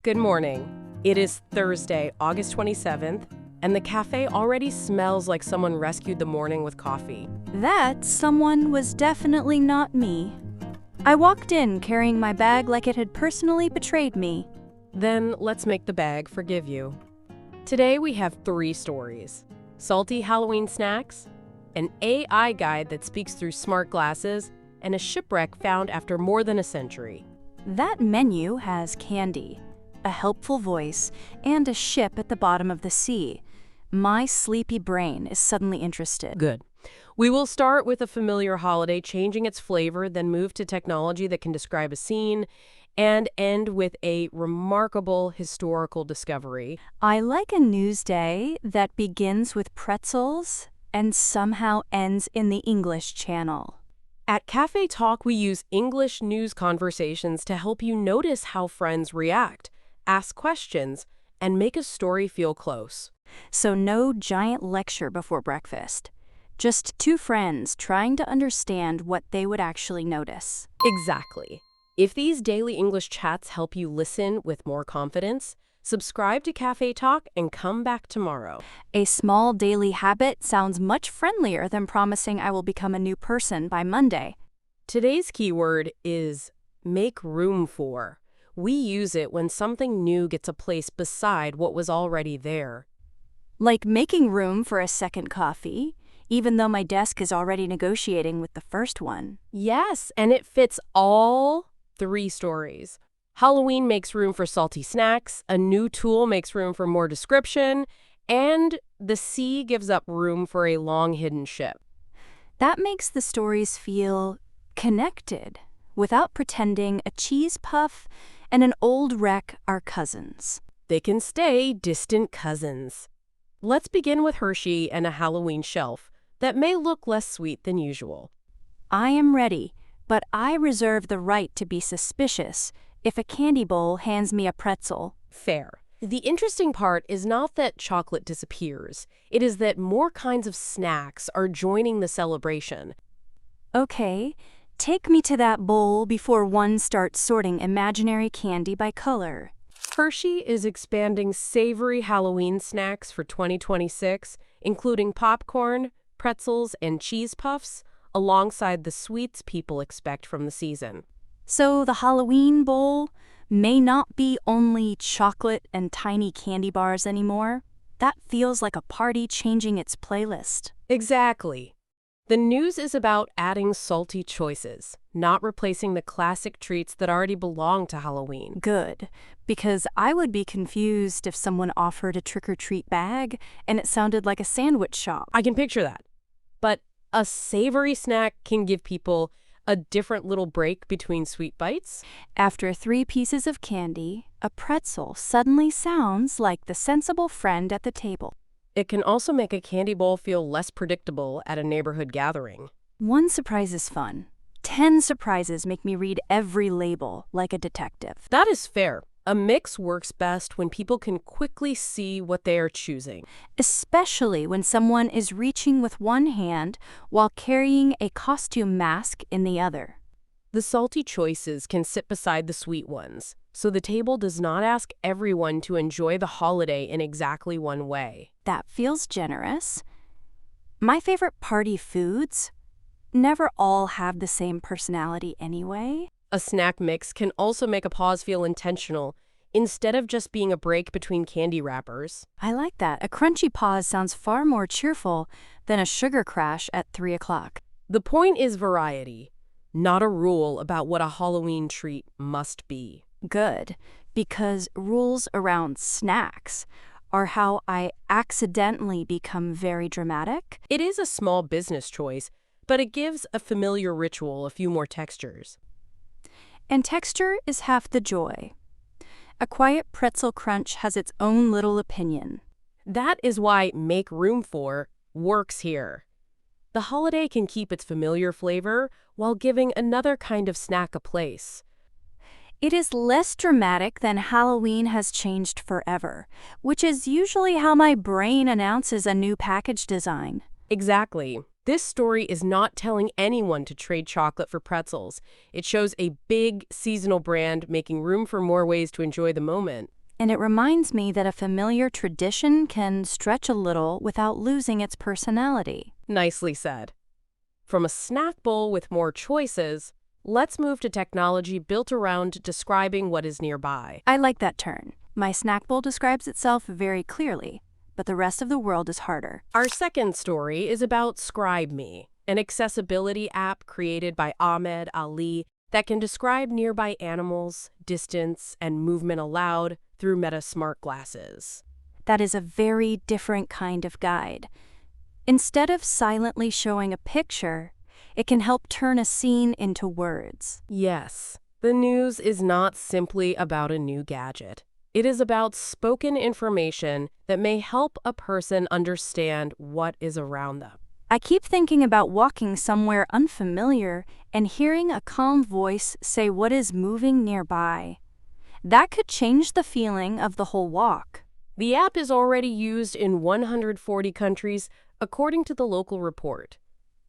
Good morning. It is Thursday, August 27th, and the cafe already smells like someone rescued the morning with coffee. That someone was definitely not me. I walked in carrying my bag like it had personally betrayed me. Then let's make the bag forgive you. Today we have 3 stories. Salty Halloween snacks, an AI guide that speaks through smart glasses, and a shipwreck found after more than a century. That menu has candy, a helpful voice, and a ship at the bottom of the sea. My sleepy brain is suddenly interested. Good. We will start with a familiar holiday changing its flavor, then move to technology that can describe a scene, and end with a remarkable historical discovery. I like a news day that begins with pretzels and somehow ends in the English Channel. At Cafe Talk, we use English news conversations to help you notice how friends react, ask questions, and make a story feel close. So no giant lecture before breakfast. Just 2 friends trying to understand what they would actually notice. Exactly. If these daily English chats help you listen with more confidence, subscribe to Cafe Talk and come back tomorrow. A small daily habit sounds much friendlier than promising I will become a new person by Monday. Today's keyword is make room for. We use it when something new gets a place beside what was already there. Like making room for a second coffee, even though my desk is already negotiating with the first one. Yes, and it fits all 3 stories. Halloween makes room for salty snacks, a new tool makes room for more description, and the sea gives up room for a long-hidden ship. That makes the stories feel connected, without pretending a cheese puff and an old wreck are cousins. They can stay distant cousins. Let's begin with Hershey and a Halloween shelf that may look less sweet than usual. I am ready, but I reserve the right to be suspicious if a candy bowl hands me a pretzel. Fair. The interesting part is not that chocolate disappears. It is that more kinds of snacks are joining the celebration. Okay, take me to that bowl before one starts sorting imaginary candy by color. Hershey is expanding savory Halloween snacks for 2026, including popcorn, pretzels, and cheese puffs, alongside the sweets people expect from the season. So the Halloween bowl may not be only chocolate and tiny candy bars anymore. That feels like a party changing its playlist. Exactly. The news is about adding salty choices, not replacing the classic treats that already belong to Halloween. Good, because I would be confused if someone offered a trick-or-treat bag and it sounded like a sandwich shop. I can picture that. But a savory snack can give people a different little break between sweet bites. After 3 pieces of candy, a pretzel suddenly sounds like the sensible friend at the table. It can also make a candy bowl feel less predictable at a neighborhood gathering. 1 surprise is fun. 10 surprises make me read every label like a detective. That is fair. A mix works best when people can quickly see what they are choosing. Especially when someone is reaching with one hand while carrying a costume mask in the other. The salty choices can sit beside the sweet ones, so the table does not ask everyone to enjoy the holiday in exactly one way. That feels generous. My favorite party foods never all have the same personality anyway. A snack mix can also make a pause feel intentional, instead of just being a break between candy wrappers. I like that. A crunchy pause sounds far more cheerful than a sugar crash at 3 o'clock. The point is variety, not a rule about what a Halloween treat must be. Good, because rules around snacks are how I accidentally become very dramatic. It is a small business choice, but it gives a familiar ritual a few more textures. And texture is half the joy. A quiet pretzel crunch has its own little opinion. That is why make room for works here. The holiday can keep its familiar flavor while giving another kind of snack a place. It is less dramatic than Halloween has changed forever, which is usually how my brain announces a new package design. Exactly. This story is not telling anyone to trade chocolate for pretzels. It shows a big seasonal brand making room for more ways to enjoy the moment. And it reminds me that a familiar tradition can stretch a little without losing its personality. Nicely said. From a snack bowl with more choices, let's move to technology built around describing what is nearby. I like that turn. My snack bowl describes itself very clearly, but the rest of the world is harder. Our second story is about ScribeMe, an accessibility app created by Ahmed Ali that can describe nearby animals, distance, and movement aloud through Meta smart glasses. That is a very different kind of guide. Instead of silently showing a picture, it can help turn a scene into words. Yes, the news is not simply about a new gadget. It is about spoken information that may help a person understand what is around them. I keep thinking about walking somewhere unfamiliar and hearing a calm voice say what is moving nearby. That could change the feeling of the whole walk. The app is already used in 140 countries, according to the local report.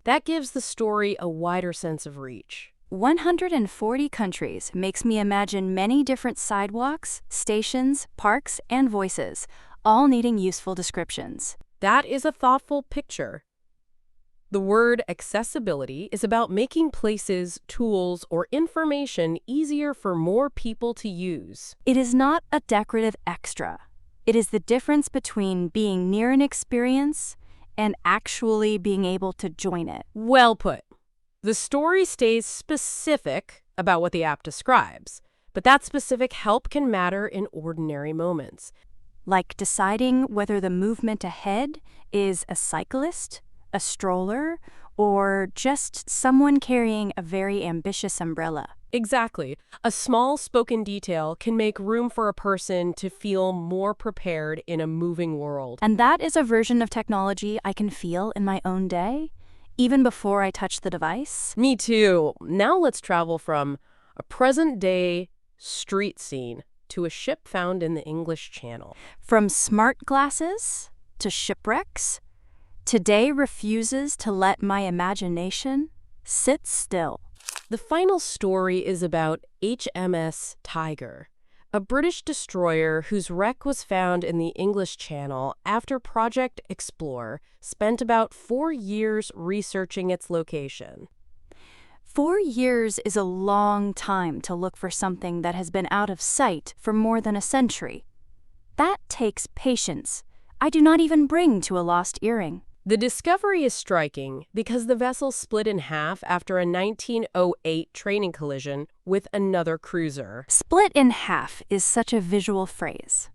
That gives the story a wider sense of reach. 140 countries makes me imagine many different sidewalks, stations, parks, and voices, all needing useful descriptions. That is a thoughtful picture. The word accessibility is about making places, tools, or information easier for more people to use. It is not a decorative extra. It is the difference between being near an experience and actually being able to join it. Well put. The story stays specific about what the app describes, but that specific help can matter in ordinary moments. Like deciding whether the movement ahead is a cyclist, a stroller, or just someone carrying a very ambitious umbrella. Exactly. A small spoken detail can make room for a person to feel more prepared in a moving world. And that is a version of technology I can feel in my own day, even before I touch the device. Me too. Now let's travel from a present-day street scene to a ship found in the English Channel. From smart glasses to shipwrecks, today refuses to let my imagination sit still. The final story is about HMS Tiger, a British destroyer whose wreck was found in the English Channel after ProjectXplore spent about 4 years researching its location. 4 years is a long time to look for something that has been out of sight for more than a century. That takes patience I do not even bring to a lost earring. The discovery is striking because the vessel split in half after a 1908 training collision with another cruiser. Split in half is such a visual phrase.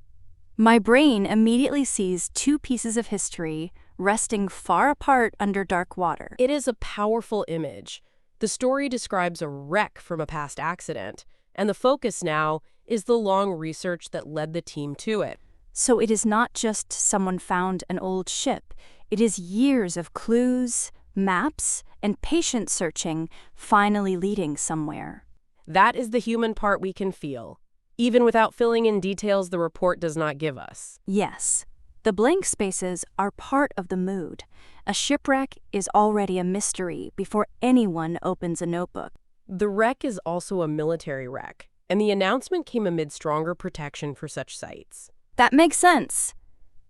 My brain immediately sees two pieces of history resting far apart under dark water. It is a powerful image. The story describes a wreck from a past accident, and the focus now is the long research that led the team to it. So it is not just someone found an old ship. It is years of clues, maps, and patient searching finally leading somewhere. That is the human part we can feel, even without filling in details the report does not give us. Yes, the blank spaces are part of the mood. A shipwreck is already a mystery before anyone opens a notebook. The wreck is also a military wreck, and the announcement came amid stronger protection for such sites. That makes sense.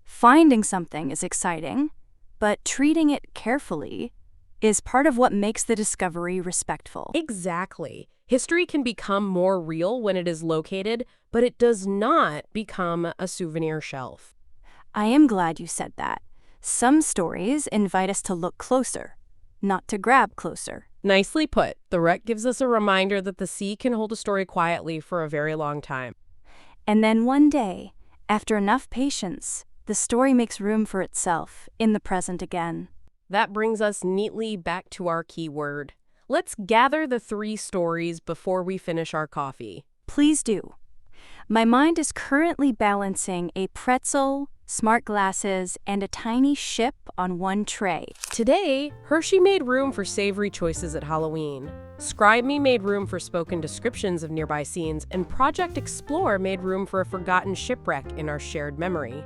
Finding something is exciting, but treating it carefully is part of what makes the discovery respectful. Exactly. History can become more real when it is located, but it does not become a souvenir shelf. I am glad you said that. Some stories invite us to look closer, not to grab closer. Nicely put. The wreck gives us a reminder that the sea can hold a story quietly for a very long time. And then one day, after enough patience, the story makes room for itself in the present again. That brings us neatly back to our key word. Let's gather the 3 stories before we finish our coffee. Please do. My mind is currently balancing a pretzel, smart glasses, and a tiny ship on one tray. Today, Hershey made room for savory choices at Halloween. ScribeMe made room for spoken descriptions of nearby scenes, and ProjectXplore made room for a forgotten shipwreck in our shared memory.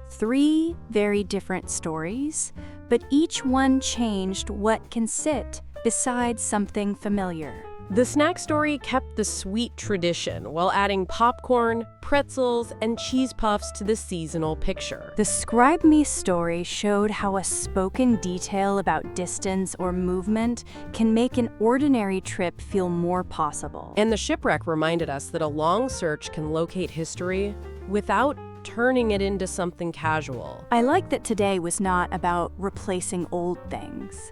3 very different stories, but each one changed what can sit beside something familiar. The snack story kept the sweet tradition while adding popcorn, pretzels, and cheese puffs to the seasonal picture. The ScribeMe story showed how a spoken detail about distance or movement can make an ordinary trip feel more possible. And the shipwreck reminded us that a long search can locate history without turning it into something casual. I like that today was not about replacing old things.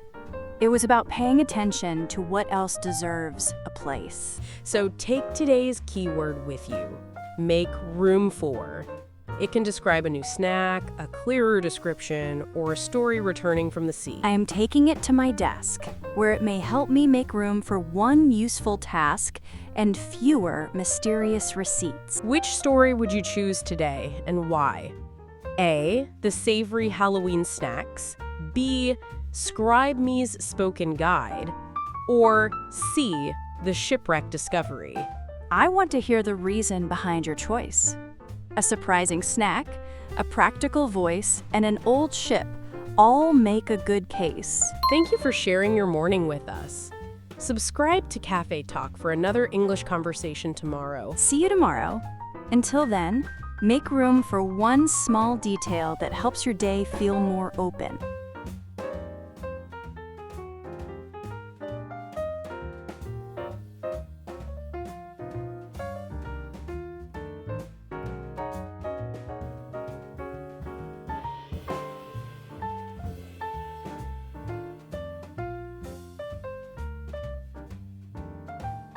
It was about paying attention to what else deserves a place. So take today's keyword with you. Make room for. It can describe a new snack, a clearer description, or a story returning from the sea. I am taking it to my desk, where it may help me make room for one useful task and fewer mysterious receipts. Which story would you choose today and why? A. The savory Halloween snacks. B. ScribeMe's spoken guide. Or C. The shipwreck discovery. I want to hear the reason behind your choice. A surprising snack, a practical voice, and an old ship all make a good case. Thank you for sharing your morning with us. Subscribe to Cafe Talk for another English conversation tomorrow. See you tomorrow. Until then, make room for one small detail that helps your day feel more open.